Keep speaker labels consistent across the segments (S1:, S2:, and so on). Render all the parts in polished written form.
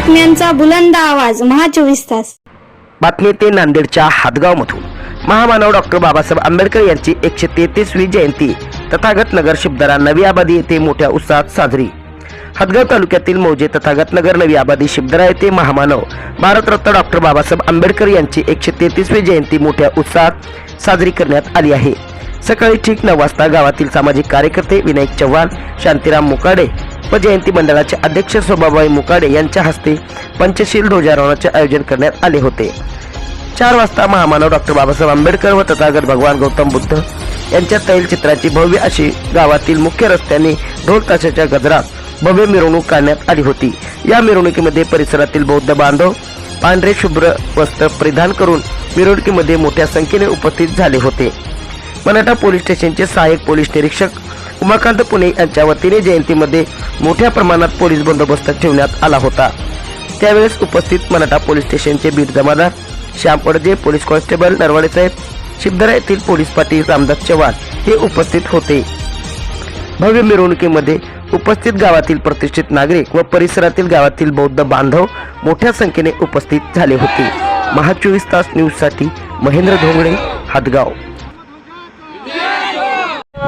S1: बातम्यांचा बुलंद आवाज महा 24 तास।
S2: बातमी ते नांदेडच्या हादगावमधून। महामानव डॉक्टर बाबासाहेब आंबेडकर यांची 133वी जयंती तथागत नगर शिबदरा नवी आबादी येथे मोठ्या उत्साहात साजरी। हादगाव तालुक्यातील मौजे तथागत नगर नवी आबादी शिबदरा येथे महामानव भारतरत्न डॉक्टर बाबासाहेब आंबेडकर यांची 133वी जयंती मोठ्या उत्साहात साजरी करण्यात आली आहे। सकाळी ठीक 9 वाजता गावातील सामाजिक कार्यकर्ते विनायक चव्हाण, शांतीराम मुकाडे व जयंती मंडळाचे अध्यक्ष शोभाबाई मुकाडे यांच्या हस्ते पंचशील ध्वजारोहणाचे आयोजन करण्यात आले होते। 4 वाजता महामानव डॉक्टर बाबासाहेब आंबेडकर व तथागत भगवान गौतम बुद्ध यांच्या तैलचित्राची भव्य अशी गावातील मुख्य रस्त्यांनी ढोल ताशाच्या गजरात भव्य मिरवणूक काढण्यात आली होती। या मिरवणुकीमध्ये परिसरातील बौद्ध बांधव पांढरे शुभ्र वस्त्र परिधान करून मिरवणुकीमध्ये मोठ्या संख्येने उपस्थित झाले होते। मराठा पोलीस स्टेशनचे सहाय्यक पोलीस निरीक्षक उमाकांत पुणे यांच्या वतीने जयंतीमध्ये मोठ्या प्रमाणात पोलीस बंदोबस्त ठेवण्यात आला होता। त्यावेळेस उपस्थित मराठा पोलीस स्टेशनचे बीट जमादार श्याम पडजे, पोलीस कॉन्स्टेबल नरवाडे साहेब, शिबदरा येथील पोलीस पाटील रामदास चव्हाण हे उपस्थित होते। भव्य मिरवणुकीमध्ये उपस्थित गावातील प्रतिष्ठित नागरिक व परिसरातील गावातील बौद्ध बांधव मोठ्या संख्येने उपस्थित झाले होते। महा 24 तास न्यूज साठी महेंद्र धोंगडे, हादगाव।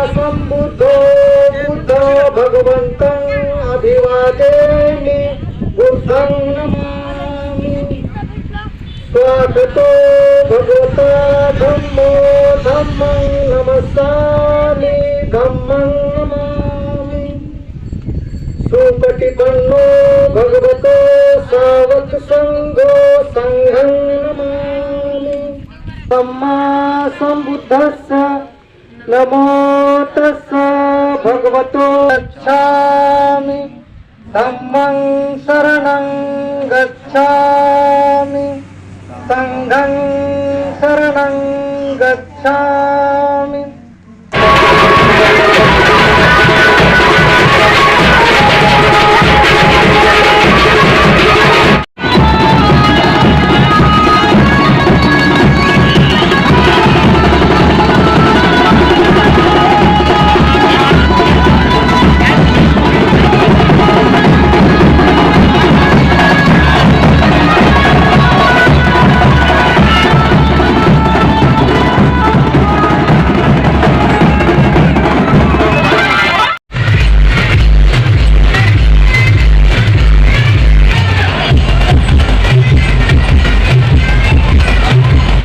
S3: संबुद्धो बुद्ध भगवन्तं अभिवादेमि बुद्धं नमामि। स्वागतो भगवता धम्मो धम्मं नमस्सामि धम्मं नमामि। सुपटिपन्नो भगवतो सावक संघो संघं नमामि। सम्मा संबुद्धस्य नमो तस्स भगवतो गच्छामि। धम्मं शरणं गच्छामि। संघं शरणं गच्छामि।